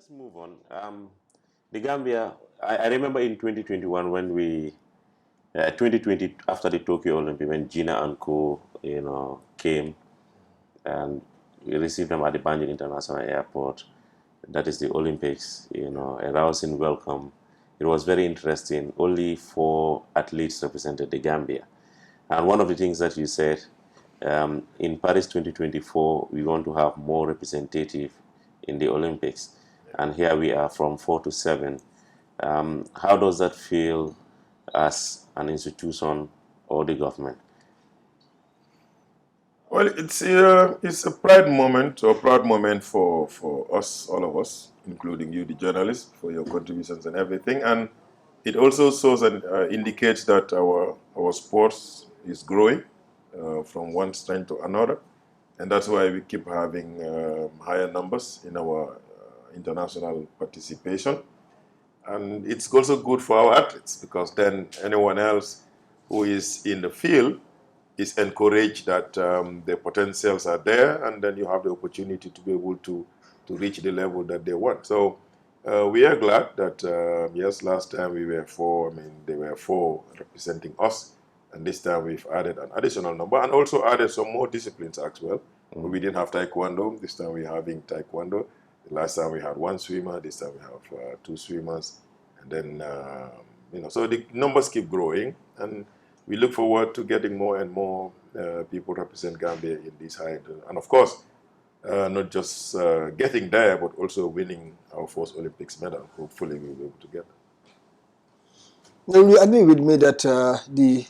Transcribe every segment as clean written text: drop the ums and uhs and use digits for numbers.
let's move on. The Gambia, I remember in 2021 when 2020 after the Tokyo Olympics, when Gina and co, came and we received them at the Banjul International Airport. That is the Olympics, a rousing welcome. It was very interesting. Only 4 athletes represented the Gambia. And one of the things that you said, in Paris 2024, we want to have more representative in the Olympics. And here we are from 4 to 7. How does that feel as an institution or the government? Well, it's a proud moment for us, all of us, including you, the journalists, for your contributions and everything. And it also shows and indicates that our sports is growing from one strength to another. And that's why we keep having higher numbers in our international participation. And it's also good for our athletes because then anyone else who is in the field is encouraged that the potentials are there, and then you have the opportunity to be able to reach the level that they want. So we are glad that, yes, last time we were 4, there were 4 representing us, and this time we've added an additional number and also added some more disciplines as well. We didn't have taekwondo. This time we're having taekwondo. The last time we had 1 swimmer. This time we have 2 swimmers. And then, so the numbers keep growing, and we look forward to getting more and more people represent Gambia in this high. And of course, not just getting there, but also winning our first Olympics medal. Hopefully we'll be able to get that. Now, you agree with me that the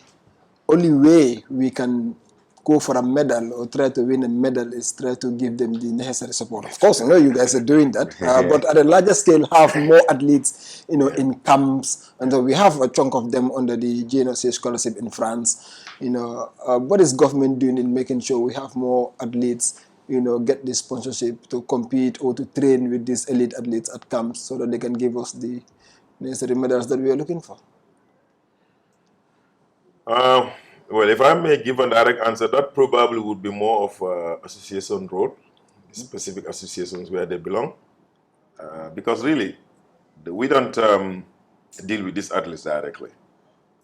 only way we can go for a medal or try to win a medal is try to give them the necessary support. Of course, I know you guys are doing that, but at a larger scale, have more athletes, in camps, and so we have a chunk of them under the GNOC scholarship in France. What is government doing in making sure we have more athletes, get the sponsorship to compete or to train with these elite athletes at camps so that they can give us the necessary medals that we are looking for? Well, if I may give a direct answer, that probably would be more of association role, specific associations where they belong. Because really, we don't deal with these athletes directly.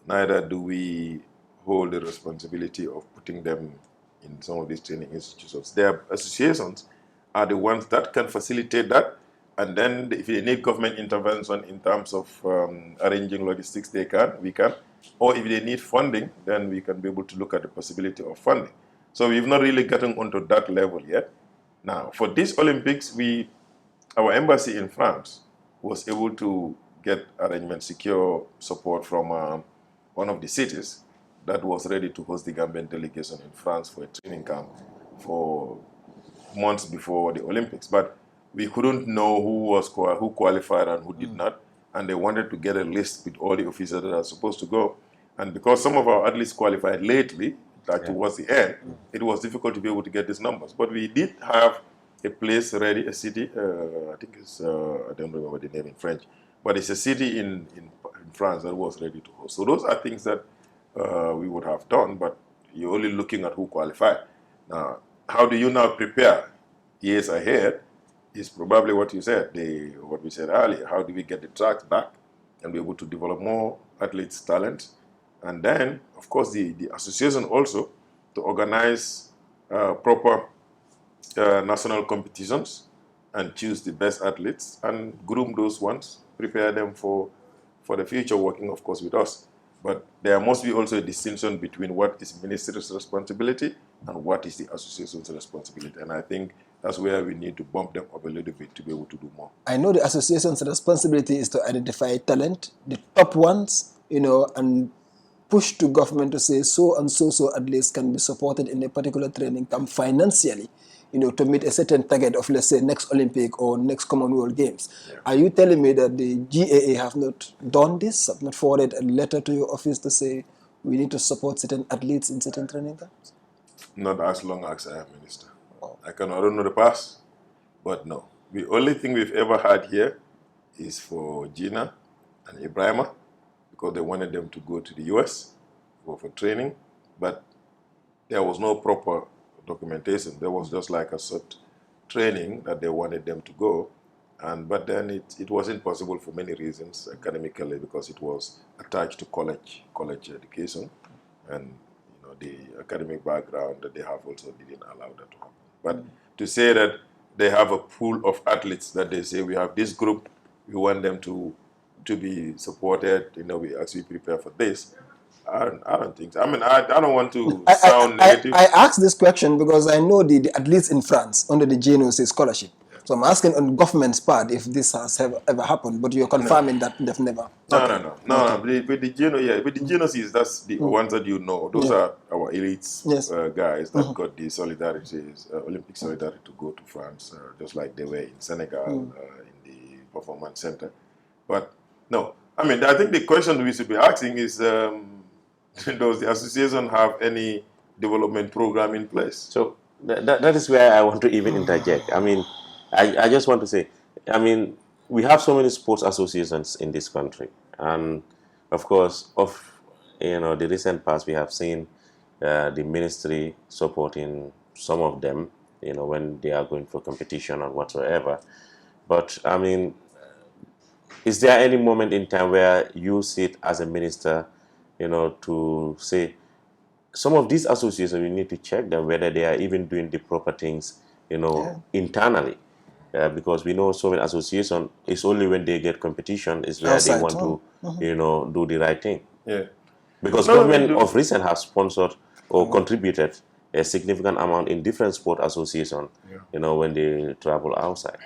Neither do we hold the responsibility of putting them in some of these training institutions. Their associations are the ones that can facilitate that. And then if they need government intervention in terms of arranging logistics, we can. Or if they need funding, then we can be able to look at the possibility of funding. So we've not really gotten onto that level yet. Now, for these Olympics, our embassy in France was able to get secure support from one of the cities that was ready to host the Gambian delegation in France for a training camp for months before the Olympics. But we couldn't know who qualified and who did not. And they wanted to get a list with all the officers that are supposed to go. And because some of our athletes qualified lately, towards the end, it was difficult to be able to get these numbers. But we did have a place ready, a city, I think it's, I don't remember the name in French, but it's a city in France that was ready to host. So those are things that we would have done, but you're only looking at who qualified. Now, how do you now prepare years ahead? Is probably what you said, what we said earlier. How do we get the tracks back and be able to develop more athletes' talent? And then, of course, the association also to organize proper national competitions and choose the best athletes and groom those ones, prepare them for the future, working, of course, with us. But there must be also a distinction between what is ministry's responsibility and what is the association's responsibility. And I think that's where we need to bump them up a little bit to be able to do more. I know the association's responsibility is to identify talent, the top ones, and push to government to say so and so athletes can be supported in a particular training camp financially, to meet a certain target of, let's say, next Olympic or next Commonwealth Games. Yeah. Are you telling me that the GAA have not done this, have not forwarded a letter to your office to say we need to support certain athletes in certain training camps? Not as long as I am minister. Oh. I don't know the past, but no. The only thing we've ever had here is for Gina and Ibrahima, because they wanted them to go to the US for training, but there was no proper documentation. There was just like a sort training that they wanted them to go, But then it wasn't possible for many reasons academically, because it was attached to college education, and the academic background that they have also didn't allow that to happen. But to say that they have a pool of athletes that they say, we have this group, we want them to be supported, as we prepare for this, I don't think so. I mean, I don't want to sound negative. I asked this question because I know the athletes in France under the GNOC scholarship. So I'm asking on the government's part if this has ever happened, but you're confirming that they've never. No. With the GNOCs, that's the ones that Those are our elites guys that got the Olympic solidarity to go to France, just like they were in Senegal in the performance center. But no, I mean, I think the question we should be asking is, does the association have any development program in place? So that is where I want to even interject. I mean, I just want to say, I mean, we have so many sports associations in this country, and of course, the recent past, we have seen the ministry supporting some of them, when they are going for competition or whatsoever. But I mean, is there any moment in time where you sit as a minister, to say, some of these associations, we need to check them whether they are even doing the proper things, internally, because we know so many associations, it's only when they get competition is where they want to, do the right thing. Yeah. Because government of recent have sponsored or contributed a significant amount in different sport associations, when they travel outside.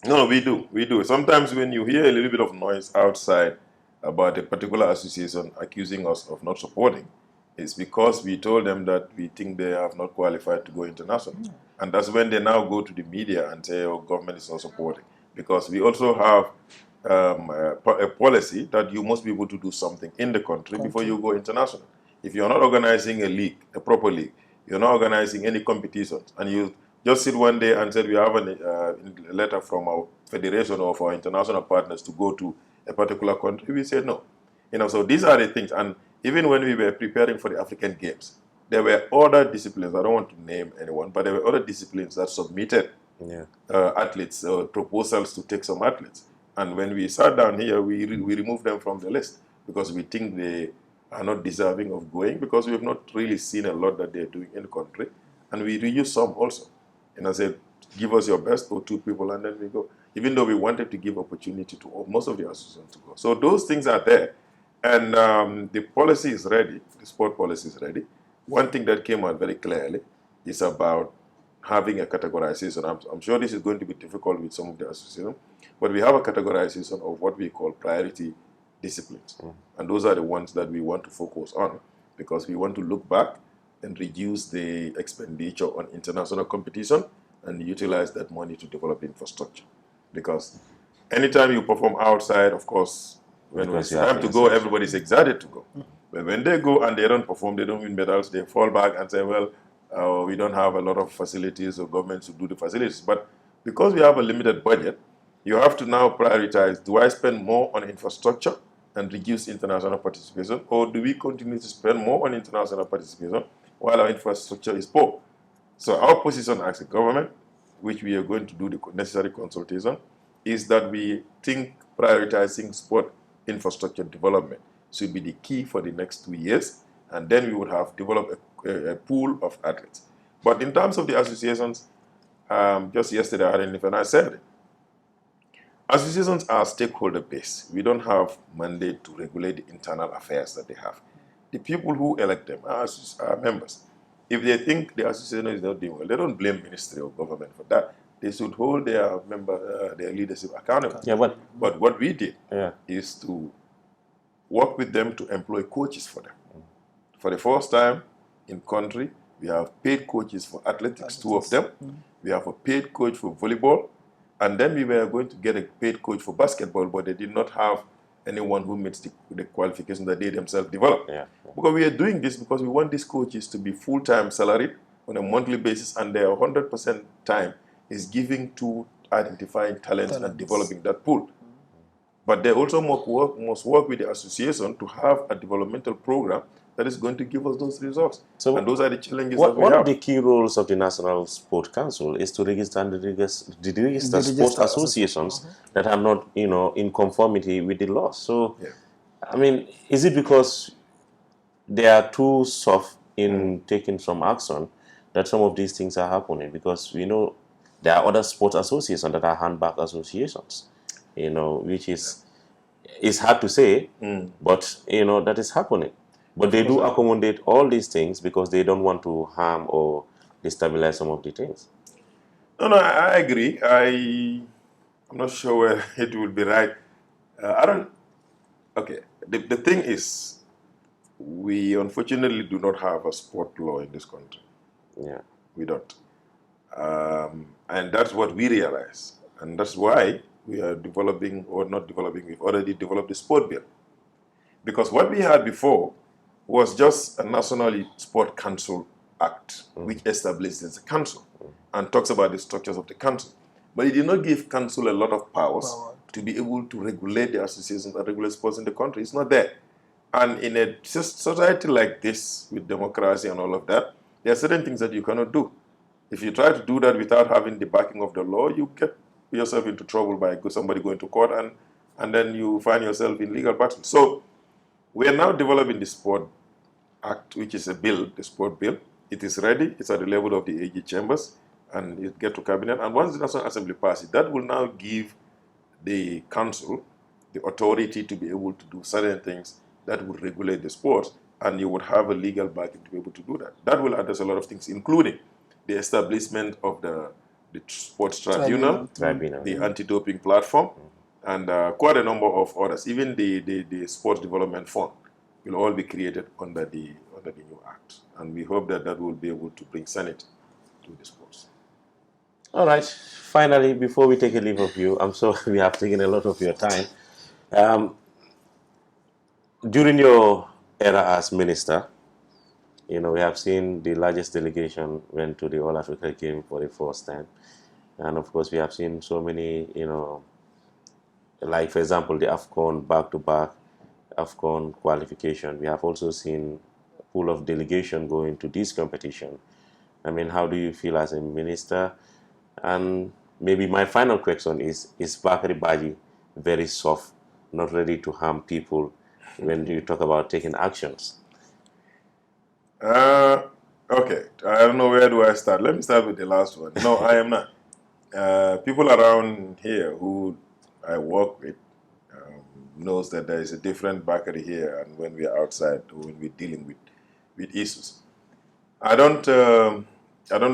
No, we do. Sometimes when you hear a little bit of noise outside about a particular association accusing us of not supporting, it's because we told them that we think they have not qualified to go international. And that's when they now go to the media and say, oh, government is not supporting. Because we also have a policy that you must be able to do something in the country before you go international. If you're not organizing a league, a proper league, you're not organizing any competitions, and you just sit one day and said, we have a letter from our federation or for our international partners to go to a particular country, we said no. So these are the things. And even when we were preparing for the African Games, there were other disciplines, I don't want to name anyone, but there were other disciplines that submitted athletes, proposals to take some athletes. And when we sat down here, we removed them from the list because we think they are not deserving of going, because we have not really seen a lot that they're doing in the country. And we reuse some also. And I said, give us your best or 2 people, and then we go. Even though we wanted to give opportunity to most of the associations to go. So those things are there. And the policy is ready. The sport policy is ready. One thing that came out very clearly is about having a categorization. I'm sure this is going to be difficult with some of the associations, but we have a categorization of what we call priority disciplines. And those are the ones that we want to focus on, because we want to look back and reduce the expenditure on international competition and utilize that money to develop infrastructure. Because anytime you perform outside, of course, when it's time to go, everybody's excited to go. But when they go and they don't perform, they don't win medals, they fall back and say, well, we don't have a lot of facilities or governments to do the facilities. But because we have a limited budget, you have to now prioritize, do I spend more on infrastructure and reduce international participation, or do we continue to spend more on international participation while our infrastructure is poor? So our position as a government, which we are going to do the necessary consultation, is that we think prioritizing sport infrastructure development should be the key for the next 2 years, and then we would have developed a pool of athletes. But in terms of the associations, just yesterday I said, associations are stakeholder-based. We don't have mandate to regulate the internal affairs that they have. The people who elect them are members. If they think the association is not doing well, they don't blame ministry or government for that. They should hold their their leadership accountable. Yeah, but what we did is to work with them to employ coaches for them. For the first time in country, we have paid coaches for athletics, 2 of them. We have a paid coach for volleyball. And then we were going to get a paid coach for basketball, but they did not have anyone who meets the qualification that they themselves developed. Because we are doing this because we want these coaches to be full-time salaried on a monthly basis, and their 100% time is giving to identifying talents and developing that pool. But they also must work with the association to have a developmental program that is going to give us those results. So and those are the challenges that we one of have. the key roles of the National Sport Council is to register and register The sports register associations that are not, in conformity with the law. So, Yeah. I mean, is it because they are too soft in taking some action that some of these things are happening? Because we know there are other sports associations that are handbag associations, which is it's hard to say, but that is happening. But they do accommodate all these things because they don't want to harm or destabilize some of the things. No, I agree. I'm not sure where it will be right. I don't. Okay. The thing is, we unfortunately do not have a sport law in this country. Yeah. We don't. And that's what we realize. And that's why we are developing, or not developing, we've already developed the sport bill. Because what we had before was just a National Sport Council Act, which establishes a council and talks about the structures of the council. But it did not give council a lot of powers to be able to regulate the associations that regulate sports in the country. It's not there. And in a society like this, with democracy and all of that, there are certain things that you cannot do. If you try to do that without having the backing of the law, you get yourself into trouble by somebody going to court, and then you find yourself in legal battle. So we are now developing the Sport Act, which is a bill, the sport bill. It is ready. It's at the level of the AG chambers, and it get to cabinet. And once the National Assembly passes it, that will now give the council the authority to be able to do certain things that would regulate the sport, and you would have a legal backing to be able to do that. That will address a lot of things, including the establishment of the sports tribunal, the anti-doping platform, and quite a number of others. Even the sports development fund will all be created under the new act, and we hope that will be able to bring sanity to the sports. All right. Finally, before we take a leave of you, I'm sorry we have taken a lot of your time. During your era as minister, we have seen the largest delegation went to the All Africa game for the first time. And of course, we have seen so many, like, for example, the AFCON back-to-back, AFCON qualification. We have also seen a pool of delegation going to this competition. I mean, how do you feel as a minister? And maybe my final question is Bakary Badjie very soft, not ready to harm people when you talk about taking actions? Okay, I don't know where do I start. Let me start with the last one. No, I am not. People around here who I work with knows that there is a different Bakary here, and when we are outside, when we're dealing with issues. I don't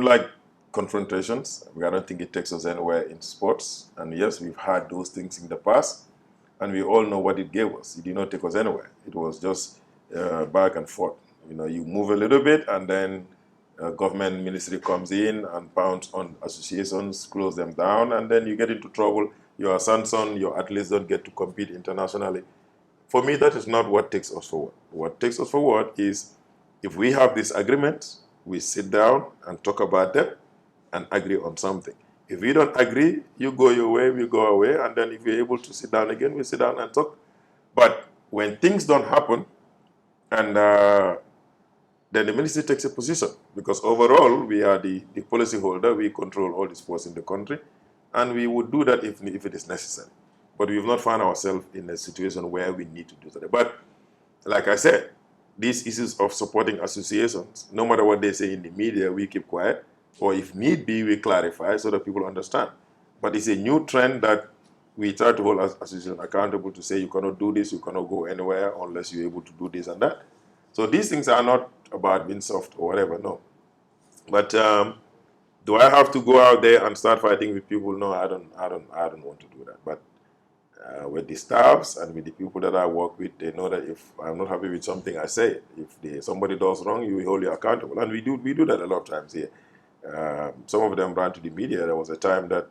like confrontations. I don't think it takes us anywhere in sports. And yes, we've had those things in the past, and we all know what it gave us. It did not take us anywhere. It was just back and forth. You move a little bit, and then government ministry comes in and pounds on associations, close them down, and then you get into trouble. Your son, your athletes don't get to compete internationally. For me, that is not what takes us forward. What takes us forward is if we have this agreement, we sit down and talk about them and agree on something. If we don't agree, you go your way, we go away, and then if we're able to sit down again, we sit down and talk. But when things don't happen, and then the ministry takes a position, because overall we are the policy holder, we control all the sports in the country, and we would do that if it is necessary. But we've not found ourselves in a situation where we need to do that. But like I said, these issues of supporting associations, no matter what they say in the media, we keep quiet, or if need be, we clarify so that people understand. But it's a new trend that we try to hold associations accountable to say you cannot do this, you cannot go anywhere unless you're able to do this and that. So these things are not about being soft or whatever, no. But do I have to go out there and start fighting with people? No, I don't want to do that. But with the staffs and with the people that I work with, they know that if I'm not happy with something, I say it. If somebody does wrong, you hold you accountable, and we do that a lot of times here. Some of them ran to the media. There was a time that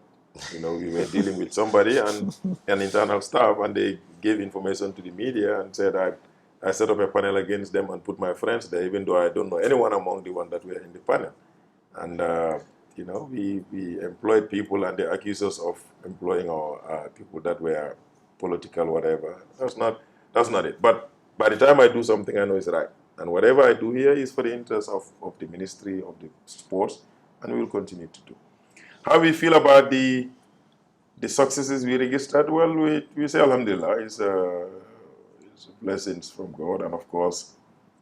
we were dealing with somebody and an internal staff, and they gave information to the media and said I set up a panel against them and put my friends there, even though I don't know anyone among the ones that were in the panel. And we employed people, and they accused us of employing our people that were political, whatever. That's not it. But by the time I do something, I know it's right. And whatever I do here is for the interest of the Ministry of the Sports, and we will continue to do. How we feel about the successes we registered? Well, we say Alhamdulillah, it's blessings from God, and of course,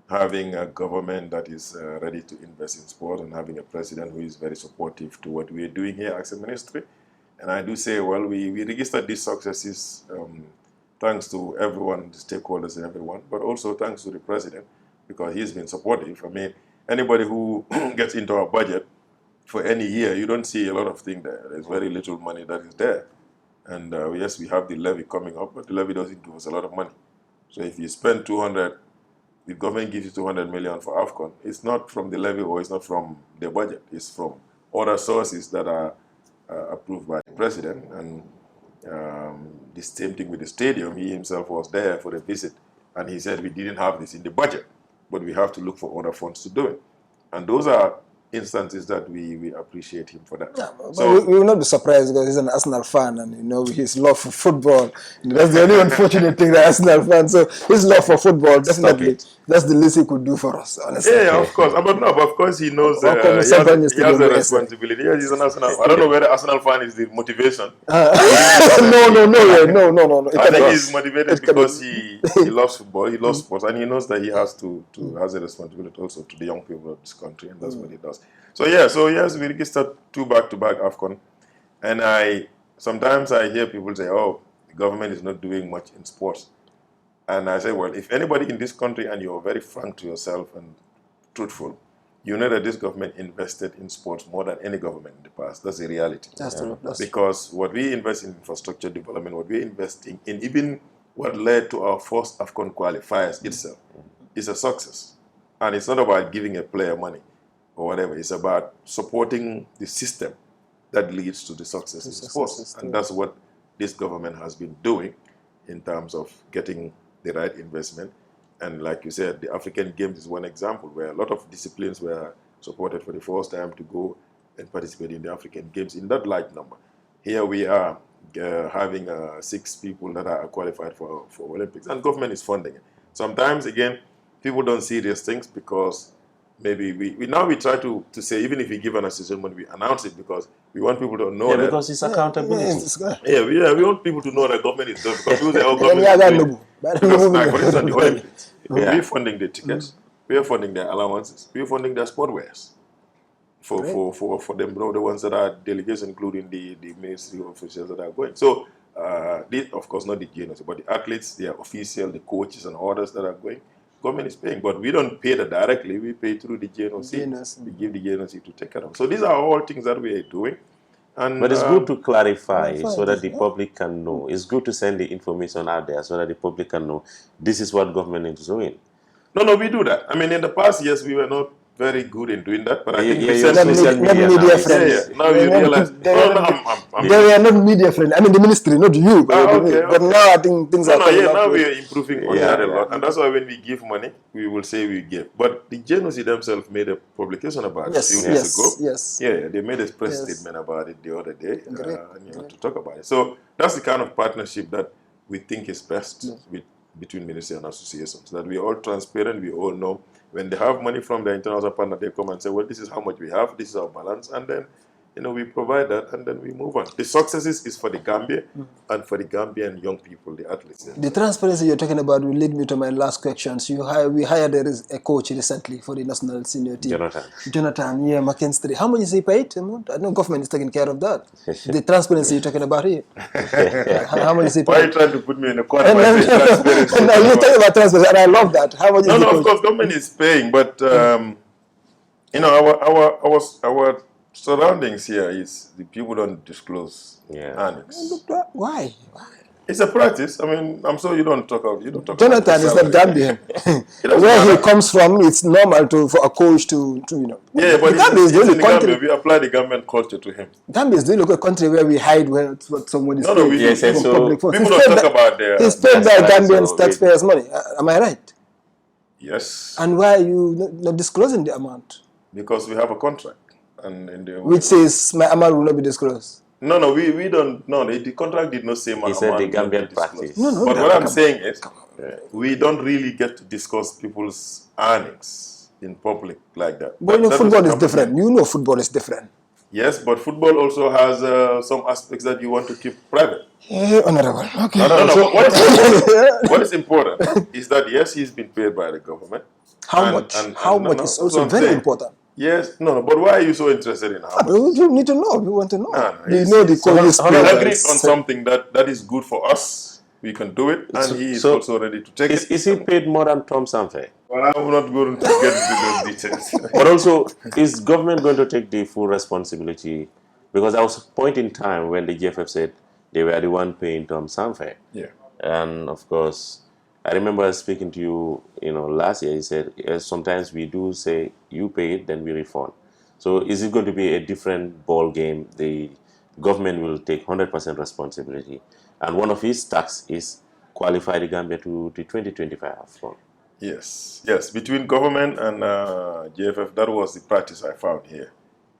having a government that is ready to invest in sport and having a president who is very supportive to what we are doing here as a ministry. And I do say, well, we registered these successes thanks to everyone, the stakeholders and everyone, but also thanks to the president, because he's been supportive. I mean, anybody who gets into our budget for any year, you don't see a lot of things there. There's very little money that is there. And yes, we have the levy coming up, but the levy doesn't give us a lot of money. So if you spend 200, the government gives you 200 million for AFCON, it's not from the levy or it's not from the budget. It's from other sources that are approved by the president. And the same thing with the stadium. He himself was there for the visit, and he said we didn't have this in the budget, but we have to look for other funds to do it. And those are instances that we appreciate him for that. Yeah, so we will not be surprised because he's an Arsenal fan, and his love for football. That's the only unfortunate thing, the Arsenal fan. So his love for football, definitely, that's the least he could do for us, honestly. Yeah, of course. But no, of course he knows he has a responsibility. Yes, he's an Arsenal. I don't know whether Arsenal fan is the motivation. No. I think he's motivated because he loves football, he loves sports, and he knows that he has has a responsibility also to the young people of this country, and that's what he does. So yes, we registered 2 back-to-back AFCON, and sometimes I hear people say, "Oh, the government is not doing much in sports," and I say, "Well, if anybody in this country, and you're very frank to yourself and truthful, you know that this government invested in sports more than any government in the past. That's the reality. That's true. Because what we invest in infrastructure development, what we're investing in, even what led to our first AFCON qualifiers itself, is a success. And it's not about giving a player money or whatever. It's about supporting the system that leads to the success in sports. And that's what this government has been doing in terms of getting the right investment. And like you said, the African Games is one example where a lot of disciplines were supported for the first time to go and participate in the African Games in that large number. Here we are having 6 people that are qualified for Olympics, and government is funding it. Sometimes, again, people don't see these things because maybe we try to say, even if we give an association money, we announce it because we want people to know that. Because it's accountability. We want people to know that government is doing, because people say, oh, government is doing. Because, like, for instance, the Olympics, we're funding the tickets, we're funding their allowances, we're funding their sport wares for them, the ones that are delegates, including the ministry officials that are going. So, of course, not the GNOC, but the athletes, the officials, the coaches, and others that are going. Government is paying, but we don't pay that directly. We pay through the GNOC. We give the GNOC to take care of. So these are all things that we are doing. But it's good to clarify so that the public can know. It's good to send the information out there so that the public can know this is what government is doing. No, we do that. I mean, in the past years, we were not very good in doing that, but I think we said media friends. Now you realize they were not media friends. I mean, the ministry, not you. But now I think things are coming up. Now we are improving on that a lot, and that's why when we give money, we will say we give. But the GNOC themselves made a publication about it a few days ago. Yes. Yeah, they made a press statement about it the other day, to talk about it. So that's the kind of partnership that we think is best between ministry and associations. That we are all transparent, we all know. When they have money from the international partner, they come and say, well, this is how much we have, this is our balance, and then, we provide that, and then we move on. The successes is for the Gambia and for the Gambian young people, the athletes. The transparency you're talking about will lead me to my last questions. We hired a coach recently for the national senior team. Johnathan McKinstry. How much is he paid? I know government is taking care of that. The transparency you're talking about here. How much is he paid? Why are you trying to put me in a corner? No, you're talking about transparency, and I love that. How much is No, of course, government is paying, but, our surroundings here is the people don't disclose earnings. Why? It's a practice. I mean, I'm sure you don't talk about. Johnathan is not Gambian. Where he comes from, it's normal for a coach to. Yeah, but Gambia is the only country. Gambia, we apply the Gambian culture to him. Gambia is the only country where we hide what someone is paid. Yes, so people don't talk about their. He's paid by Gambian taxpayers' money. Am I right? Yes. And why are you not disclosing the amount? Because we have a contract. Which says my amount will not be disclosed. No, we don't. No, the contract did not say He said the amount not to Gambian disclose. practice. No, But that- what I'm come- saying is, we don't really get to discuss people's earnings in public like that. But you know, That football doesn't is come to different. me. You know, football is different. Yes, but football also has some aspects that you want to keep private. Yeah, honorable. Okay. No, So- what is important is that yes, he's been paid by the government. How And- much? and- How and no, much no, is that's also what I'm very saying. important. Yes, no, but why are you so interested in how much? You need to know. You want to know. No, Do you it's- know the it's- coaches how- We how- agreed on something that is good for us. We can do it, and he is So- also ready to take it. Is he paid more than Tom Saintfeit? Well, I'm not going to get into those details. But also, is government going to take the full responsibility? Because there was a point in time when the GFF said they were the one paying Tom Saintfeit. Yeah. And of course, I remember speaking to you, last year. You said sometimes we do say you pay it, then we refund. So is it going to be a different ball game? The government will take 100% responsibility, and one of his tasks is qualify the Gambia to the 2025 AFCON. Yes. Between government and GFF, that was the practice I found here.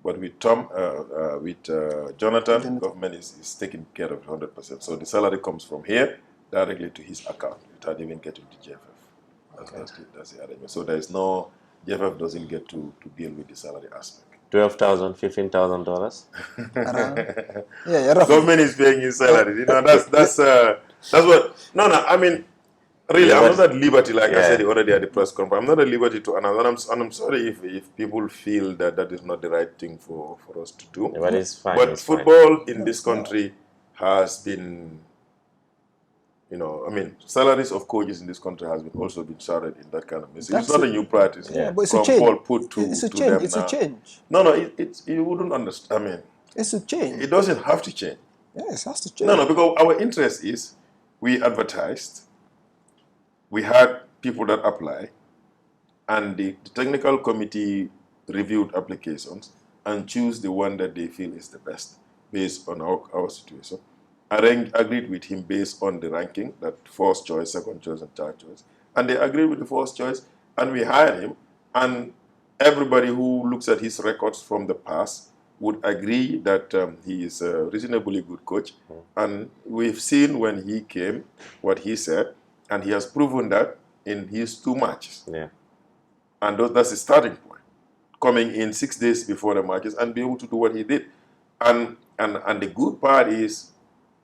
But with Johnathan, government is taking care of it 100%. So the salary comes from here directly to his account without even getting to GFF. That's the arrangement. So there is no, GFF doesn't get to deal with the salary aspect. $12,000, $15,000. Yeah, roughly. Government is paying his salary. That's what. No. I mean, really, I'm not at liberty, like I said already at the press conference. I'm not at liberty to announce, and I'm sorry if people feel that is not the right thing for us to do. Yeah, but it's fine. But it's football in this country has been, salaries of coaches in this country has been also been shouted in that kind of message. It's not a new practice. Yeah, but it's a from change. Paul put to It's a to change. them It's now. a change. No, you wouldn't understand. I mean, It's a change. it doesn't have to change. Yes, it has to change. No, because our interest is we advertised, we had people that apply, and the technical committee reviewed applications and choose the one that they feel is the best based on our situation. Agreed with him based on the ranking, that first choice, second choice, and third choice. And they agreed with the first choice, and we hired him. And everybody who looks at his records from the past would agree that he is a reasonably good coach. And we've seen when he came what he said, and he has proven that in his 2 matches. Yeah. And that's the starting point. Coming in 6 days before the matches and be able to do what he did. And the good part is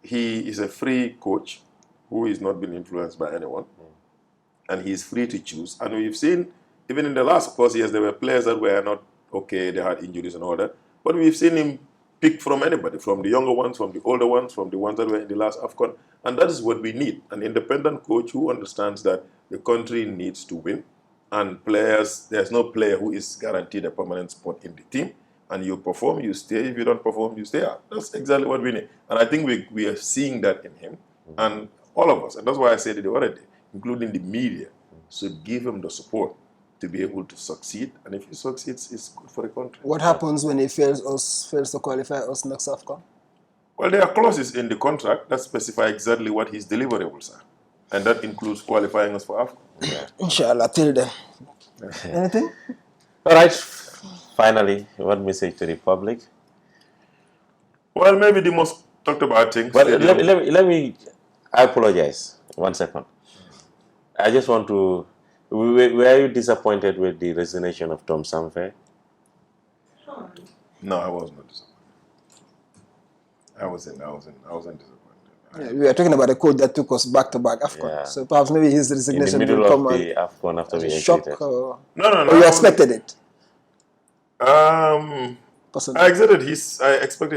he is a free coach who is not being influenced by anyone. And he is free to choose. And we've seen, even in the last, of course, yes, there were players that were not okay, they had injuries and all that. But we've seen him pick from anybody, from the younger ones, from the older ones, from the ones that were in the last AFCON. And that is what we need, an independent coach who understands that the country needs to win. And players, there's no player who is guaranteed a permanent spot in the team. And you perform, you stay. If you don't perform, you stay out. That's exactly what we need. And I think we are seeing that in him. And all of us, and that's why I said it the other day, including the media, should give him the support to be able to succeed. And if he succeeds, it's good for the country. What happens when he fails to qualify us next AFCON? Well, there are clauses in the contract that specify exactly what his deliverables are. And that includes qualifying us for AFCON. Inshallah, till then. Anything? All right. Finally, one message to the public. Well, maybe the most talked about thing. But let me, I apologize. 1 second. I just want to, were you disappointed with the resignation of Tom Saintfeit? No, I was not disappointed. I wasn't disappointed. Yeah, we are talking about a coach that took us back to back AFCON. Yeah. So perhaps maybe his In the resignation middle will of come the AFCON after as we a shock. exited. Or No. you expected it? I Personally. I expected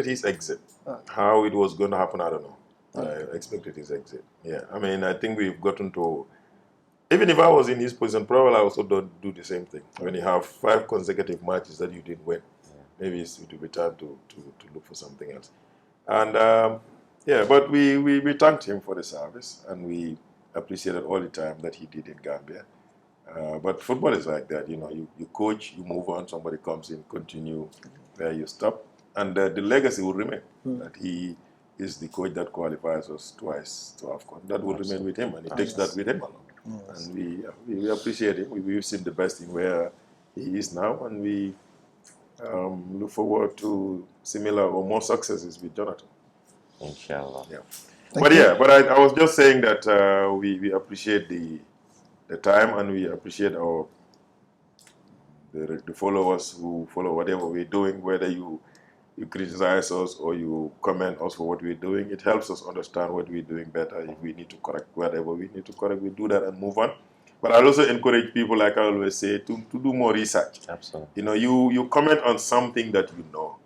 his exit. How it was going to happen, I don't know. I expected his exit. Yeah, I mean, I think we've gotten to. Even if I was in his position, probably I also don't do the same thing. When you have 5 consecutive matches that you didn't win, maybe it will be time to look for something else. And but we thanked him for the service, and we appreciated all the time that he did in Gambia. But football is like that, you coach, you move on, somebody comes in, continue where you stop, and the legacy will remain, that he is the coach that qualifies us twice to AFCON. That will remain with him, and he takes that with him along. And we appreciate him. We've seen the best in where he is now, and we look forward to similar or more successes with Johnathan. Inshallah. Yeah. Thank you. But I was just saying that we appreciate the time, and we appreciate the followers who follow whatever we're doing, whether you criticize us or you comment us for what we're doing. It helps us understand what we're doing better. If we need to correct whatever we need to correct, we do that and move on. But I also encourage people, like I always say, to do more research. Absolutely. You know, you comment on something that you know.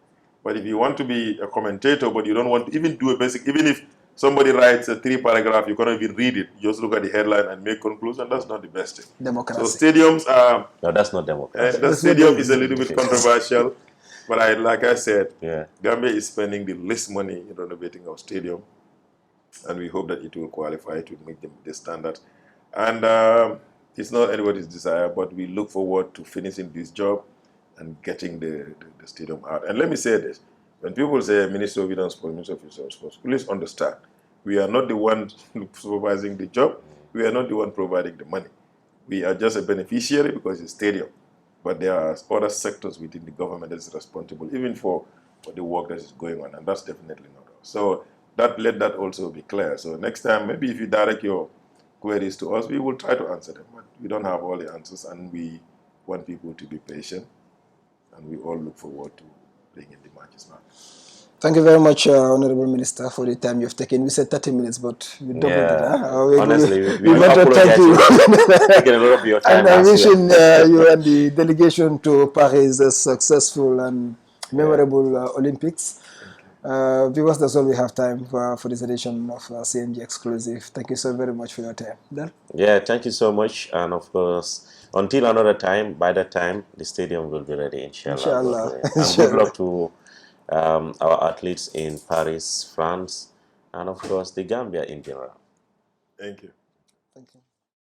But if you want to be a commentator, but you don't want to even do a basic, even if somebody writes a 3-paragraph, you cannot even read it. You just look at the headline and make conclusion. That's not the best thing. Democracy. So stadiums are, No, that's not democracy. the stadium is a little bit controversial. But like I said, Yeah. Gambia is spending the least money in renovating our stadium, and we hope that it will qualify to meet the standard. And it's not anybody's desire, but we look forward to finishing this job and getting the stadium out. And let me say this: when people say Minister of Youth and Sports, Minister of Youth and Sports, please understand, we are not the ones supervising the job. We are not the one providing the money. We are just a beneficiary because it's a stadium. But there are other sectors within the government that is responsible even for the work that is going on, and that's definitely not us. So let that also be clear. So next time, maybe if you direct your queries to us, we will try to answer them. But we don't have all the answers, and we want people to be patient, and we all look forward to playing in the matches now. Thank you very much, Honorable Minister, for the time you've taken. We said 30 minutes, but we doubled it. Huh? Honestly, we want to thank you. Taking a lot of your time. And I'm wishing you and the delegation to Paris a successful and memorable Olympics. Viewers, that's all we have time for this edition of CNG Exclusive. Thank you so very much for your time. Dan? Yeah, thank you so much. And of course, until another time, by that time, the stadium will be ready, inshallah. Inshallah. And good luck to our athletes in Paris, France, and of course, the Gambia in general. Thank you. Thank you.